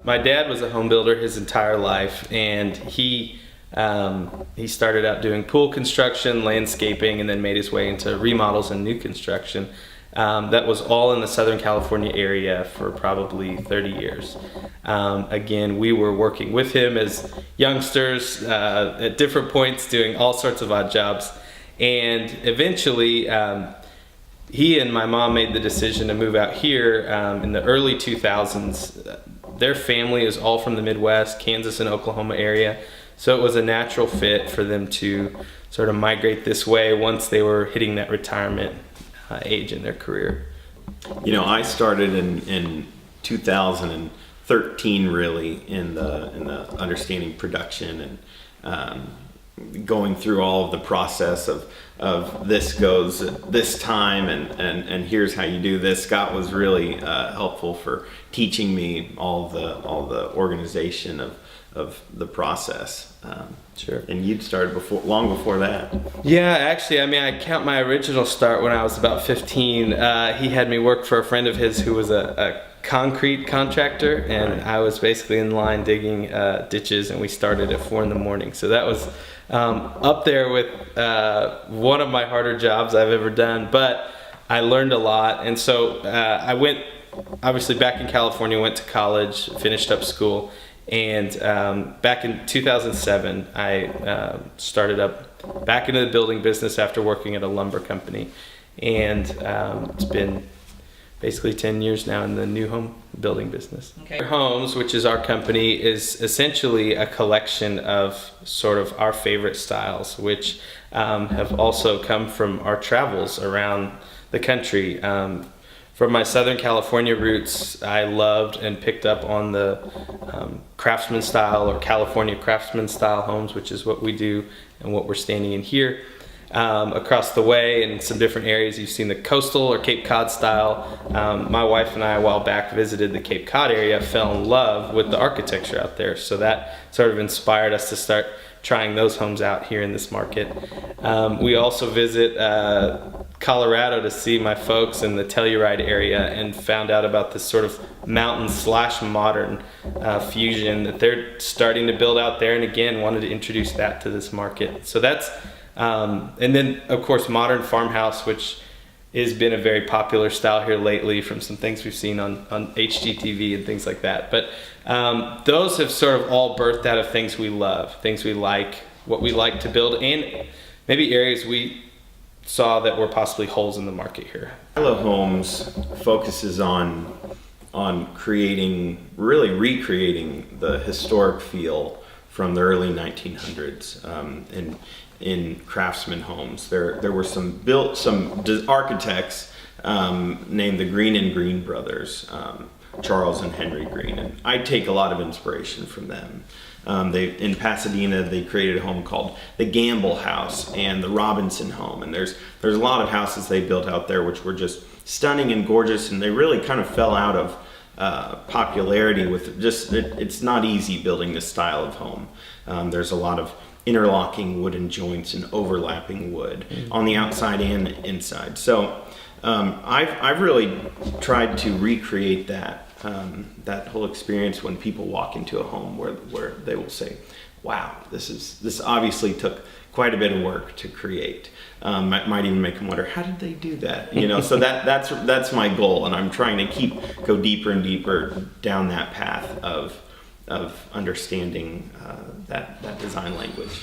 My dad was a home builder his entire life, and he started out doing pool construction, landscaping, and then made his way into remodels and new construction. That was all in the Southern California area for probably 30 years. Again, we were working with him as youngsters at different points, doing all sorts of odd jobs. And eventually, he and my mom made the decision to move out here in the early 2000s. Their family is all from the Midwest, Kansas and Oklahoma area. So it was a natural fit for them to sort of migrate this way once they were hitting that retirement age in their career. You know, I started in 2013 really in the understanding production and going through all of the process of this goes this time and here's how you do this. Scott was really helpful for teaching me all the organization of the process. Sure. And you'd started long before that. Yeah, actually, I mean, I count my original start when I was about 15. He had me work for a friend of his who was a concrete contractor, and I was basically in line digging ditches, and we started at 4 in.the morning. So that was up there with one of my harder jobs I've ever done, but I learned a lot. And so I went, obviously back in California, went to college, finished up school, and back in 2007, I started up back into the building business after working at a lumber company. And it's been basically 10 years now in the new home building business. Okay. Homes, which is our company, is essentially a collection of sort of our favorite styles, which have also come from our travels around the country. From my Southern California roots, I loved and picked up on the Craftsman style or California Craftsman style homes, which is what we do and what we're standing in here. Across the way in some different areas, you've seen the coastal or Cape Cod style. My wife and I, a while back, visited the Cape Cod area, fell in love with the architecture out there. So that sort of inspired us to start trying those homes out here in this market. We also visit Colorado to see my folks in the Telluride area and found out about this sort of mountain/modern fusion that they're starting to build out there, and again wanted to introduce that to this market. So that's and then of course modern farmhouse, which has been a very popular style here lately from some things we've seen on HGTV and things like that. But those have sort of all birthed out of things we love, things we like, what we like to build, and maybe areas we saw that were possibly holes in the market here. Oklahomes focuses on recreating the historic feel from the early 1900s in Craftsman Homes. There were some architects named the Green and Green brothers, Charles and Henry Green, and I take a lot of inspiration from them. In Pasadena, they created a home called the Gamble House and the Robinson Home, and there's a lot of houses they built out there which were just stunning and gorgeous, and they really kind of fell out of popularity with just it's not easy building this style of home. There's a lot of interlocking wooden joints and overlapping wood on the outside and inside. So I've really tried to recreate that whole experience when people walk into a home where they will say, wow, this obviously took quite a bit of work to create. Might even make them wonder, how did they do that? You know, so that's my goal, and I'm trying to go deeper and deeper down that path of understanding that design language.